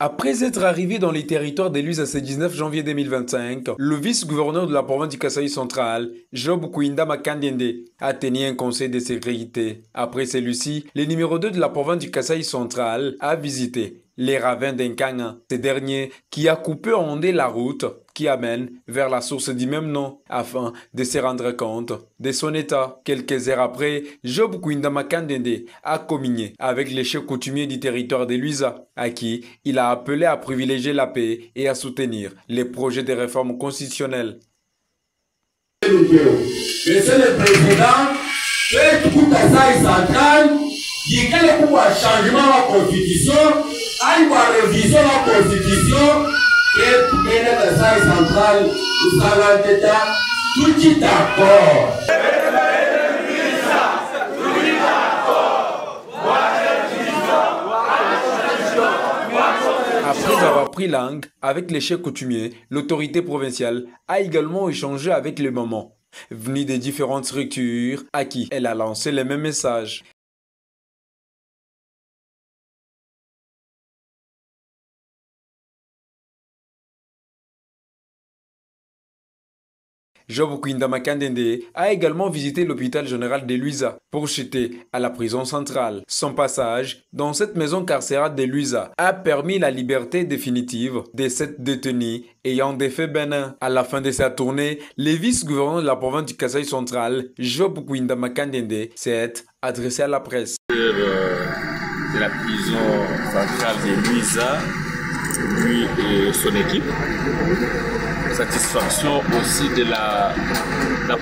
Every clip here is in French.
Après être arrivé dans les territoires d'Éluse ce 19 janvier 2025, le vice-gouverneur de la province du Kasaï central, Job Kouinda Makandende, a tenu un conseil de sécurité. Après celui-ci, le numéro 2 de la province du Kasaï central a visité les ravins d'Enkanga. Ce dernier qui a coupé en ondée la route qui amène vers la source du même nom afin de se rendre compte de son état. Quelques heures après, Job Kouinda Makandende a communié avec les chefs coutumiers du territoire de Luisa, à qui il a appelé à privilégier la paix et à soutenir les projets de réforme constitutionnelle. Monsieur le Président, fait tout Kasaï central, il y a un changement de la Constitution, une révision de la Constitution, et le Kasaï central, nous avons été tout d'accord. Après avoir pris langue avec les chefs coutumiers, l'autorité provinciale a également échangé avec les mamans, venus des différentes structures à qui elle a lancé les mêmes messages. Job Kouinda Makandende a également visité l'hôpital général de Luisa pour chuter à la prison centrale. Son passage dans cette maison carcérale de Luisa a permis la liberté définitive de 7 détenus ayant des faits bénins. À la fin de sa tournée, le vice-gouverneur de la province du Kasaï central, Job Kouinda Makandende, s'est adressé à la presse. De la prison centrale de Luisa, lui et son équipe. Satisfaction aussi de la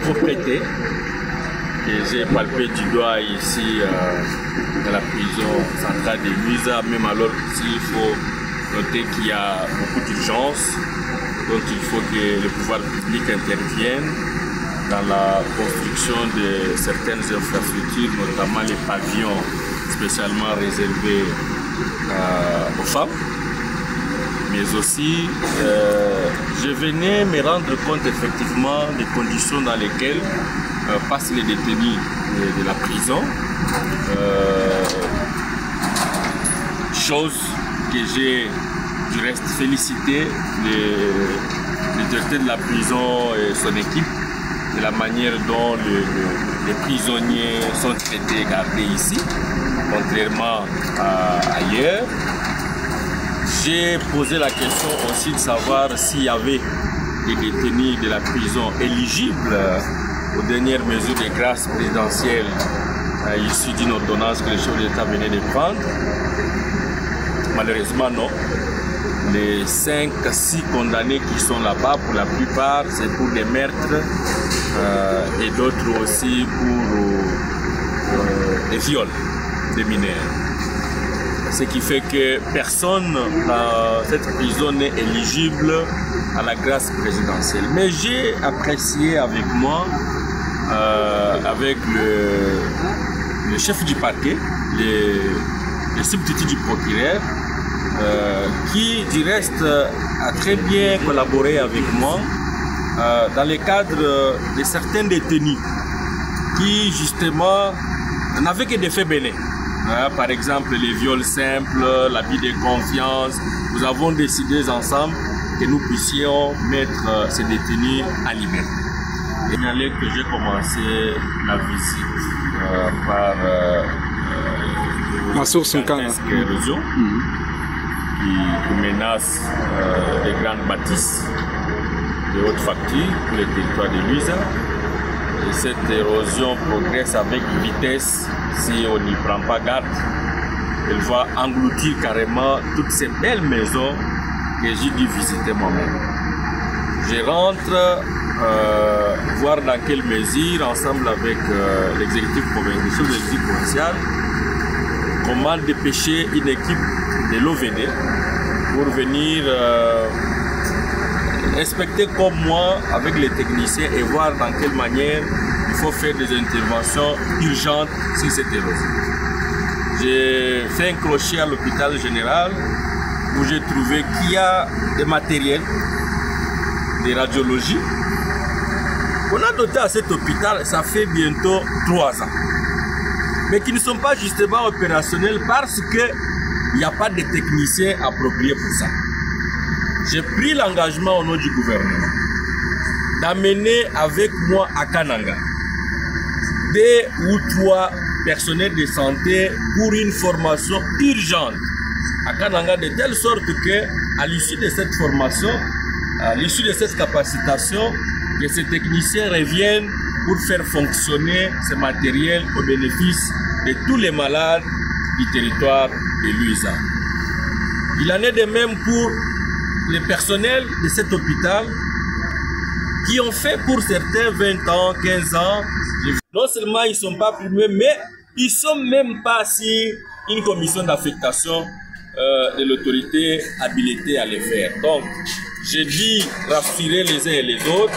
propreté que j'ai palpé du doigt ici dans la prison centrale de Luisa, même alors qu'il faut noter qu'il y a beaucoup d'urgence, donc il faut que le pouvoir public intervienne dans la construction de certaines infrastructures, notamment les pavillons spécialement réservés aux femmes. Mais aussi, je venais me rendre compte effectivement des conditions dans lesquelles passent les détenus de la prison. Chose que j'ai du reste félicité le directeur de la prison et son équipe de la manière dont les prisonniers sont traités et gardés ici, contrairement à ailleurs. J'ai posé la question aussi de savoir s'il y avait des détenus de la prison éligibles aux dernières mesures de grâce présidentielle issues d'une ordonnance que le chef de l'État venait de prendre. Malheureusement, non. Les 5 à 6 condamnés qui sont là-bas, pour la plupart, c'est pour des meurtres et d'autres aussi pour des viols de mineurs. Ce qui fait que personne dans cette prison n'est éligible à la grâce présidentielle. Mais j'ai apprécié avec moi, avec le chef du parquet, le substitut du procureur, qui du reste a très bien collaboré avec moi dans le cadre de certains détenus qui justement n'avaient que des faits bénins. Par exemple, les viols simples, l'abus de confiance. Nous avons décidé ensemble que nous puissions mettre ces détenus à liberté. Et il fallait que j'ai commencé la visite par ma source érosion qui menace des grandes bâtisses de haute facture pour les territoires de Luisa. Et cette érosion progresse avec vitesse. Si on n'y prend pas garde, elle va engloutir carrément toutes ces belles maisons que j'ai dû visiter moi-même. Je rentre voir dans quelle mesure, ensemble avec l'exécutif provincial, comment dépêcher une équipe de l'OVD pour venir inspecter comme moi avec les techniciens et voir dans quelle manière il faut faire des interventions urgentes sur cette érosion. J'ai fait un crochet à l'hôpital général où j'ai trouvé qu'il y a des matériels, des radiologies qu'on a doté à cet hôpital, ça fait bientôt 3 ans, mais qui ne sont pas justement opérationnels parce que il n'y a pas de techniciens appropriés pour ça. J'ai pris l'engagement au nom du gouvernement d'amener avec moi à Kananga 2 ou 3 personnels de santé pour une formation urgente à Kananga, de telle sorte que à l'issue de cette formation, à l'issue de cette capacitation, que ces techniciens reviennent pour faire fonctionner ce matériel au bénéfice de tous les malades du territoire de Luiza. Il en est de même pour les personnels de cet hôpital qui ont fait pour certains 20 ans, 15 ans. Non seulement ils ne sont pas primés, mais ils ne sont même pas sur une commission d'affectation de l'autorité habilitée à les faire. Donc, j'ai dit rassurer les uns et les autres.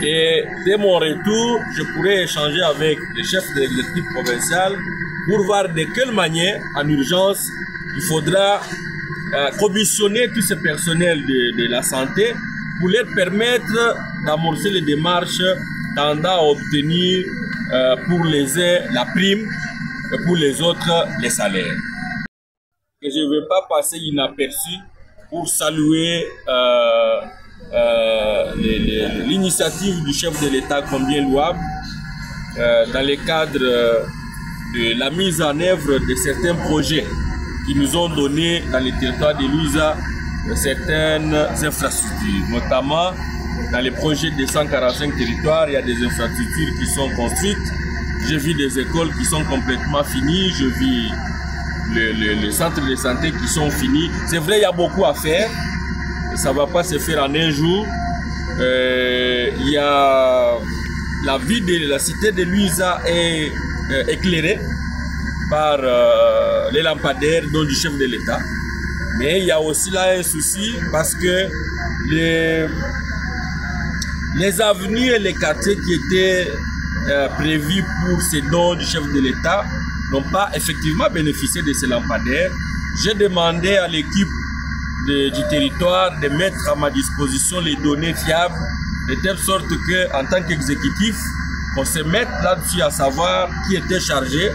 Et dès mon retour, je pourrai échanger avec le chef de l'exécutif provincial pour voir de quelle manière, en urgence, il faudra commissionner tous ces personnels de la santé pour leur permettre d'amorcer les démarches tendant à obtenir pour les uns la prime et pour les autres les salaires. Et je ne vais pas passer inaperçu pour saluer l'initiative du chef de l'État combien louable dans le cadre de la mise en œuvre de certains projets qui nous ont donné dans le territoire de Luiza certaines infrastructures, notamment dans les projets de 145 territoires, il y a des infrastructures qui sont construites. J'ai vu des écoles qui sont complètement finies, je vis les centres de santé qui sont finis. C'est vrai, il y a beaucoup à faire. Ça ne va pas se faire en un jour. Il y a la vie de la cité de Luiza est éclairée par les lampadaires dont du chef de l'État. Mais il y a aussi là un souci parce que les avenues et les quartiers qui étaient prévus pour ces dons du chef de l'État n'ont pas effectivement bénéficié de ces lampadaires. J'ai demandé à l'équipe du territoire de mettre à ma disposition les données fiables, de telle sorte que, en tant qu'exécutif, on se mette là-dessus à savoir qui était chargé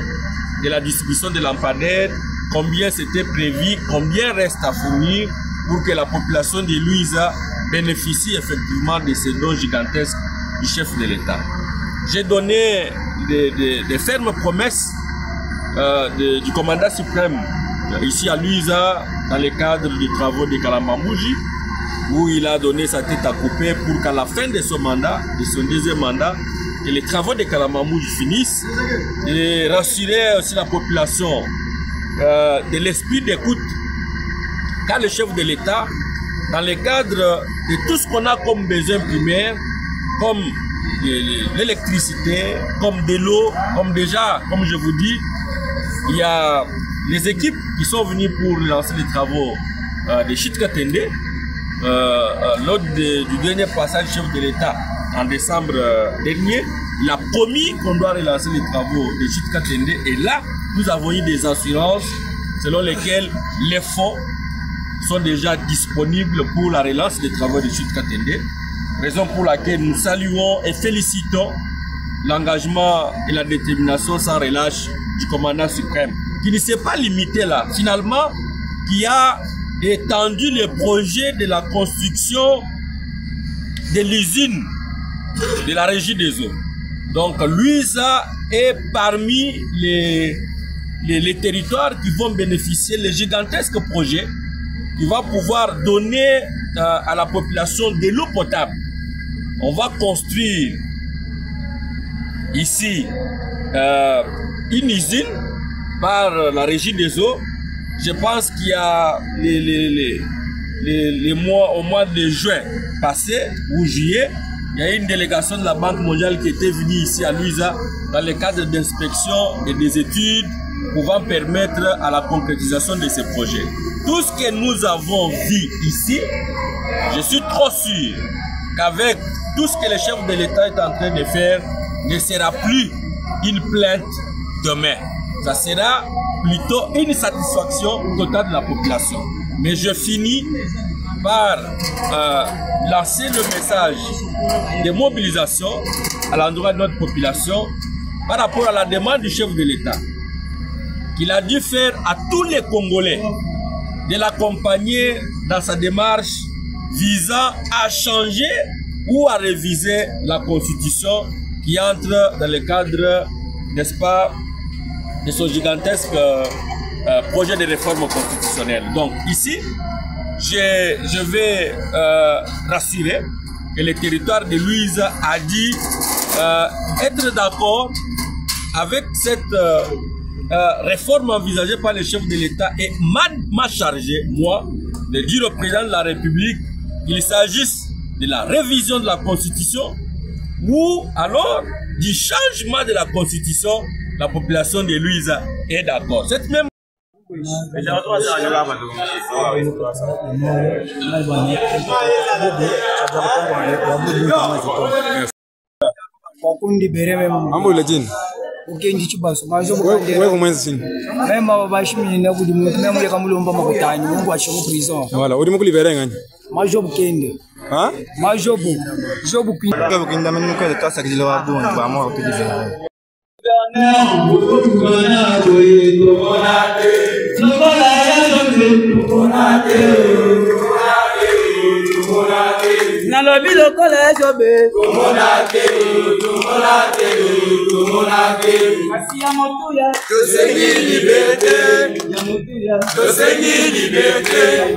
de la distribution des lampadaires, combien c'était prévu, combien reste à fournir pour que la population de Luiza bénéficie effectivement de ces dons gigantesques du chef de l'État. J'ai donné des fermes promesses du commandant suprême ici à Luiza dans le cadre des travaux de Kalamamouji, où il a donné sa tête à couper pour qu'à la fin de son mandat, de son deuxième mandat, que les travaux de Kalamamouji finissent et rassurer aussi la population de l'esprit d'écoute quand le chef de l'État, dans le cadre de tout ce qu'on a comme besoin primaire, comme l'électricité, comme de l'eau, comme déjà, comme je vous dis, il y a les équipes qui sont venues pour lancer les travaux de Chitkatende. Lors du dernier passage du chef de l'État en décembre dernier, il a promis qu'on doit relancer les travaux de Chitkatende. Et là, nous avons eu des assurances selon lesquelles les fonds sont déjà disponibles pour la relance des travaux de Chitkatende. Raison pour laquelle nous saluons et félicitons l'engagement et la détermination sans relâche du commandant suprême, qui ne s'est pas limité là, finalement, qui a étendu le projet de la construction de l'usine de la régie des eaux. Donc Luiza est parmi les territoires qui vont bénéficier des gigantesques projets qui vont pouvoir donner à la population de l'eau potable. On va construire ici une usine par la régie des eaux. Je pense qu'il y a au mois de juin passé ou juillet, il y a une délégation de la Banque mondiale qui était venue ici à Luiza dans le cadre d'inspection et des études pouvant permettre à la concrétisation de ces projets. Tout ce que nous avons vu ici, je suis trop sûr qu'avec tout ce que le chef de l'État est en train de faire, ne sera plus une plainte demain. Ça sera plutôt une satisfaction totale de la population. Mais je finis par lancer le message de mobilisation à l'endroit de notre population par rapport à la demande du chef de l'État, qu'il a dû faire à tous les Congolais de l'accompagner dans sa démarche visant à changer ou à réviser la Constitution qui entre dans le cadre, n'est-ce pas, de son gigantesque projet de réforme constitutionnelle. Donc ici, je vais rassurer que le territoire de Louise a dit être d'accord avec cette réforme envisagée par le chef de l'État et m'a chargé, moi, de dire au président de la République qu'il s'agisse de la révision de la Constitution ou alors du changement de la Constitution. La population de Louise est d'accord. Cette même Nalobi lokola ejobe Asiya motuya Tosengi liberté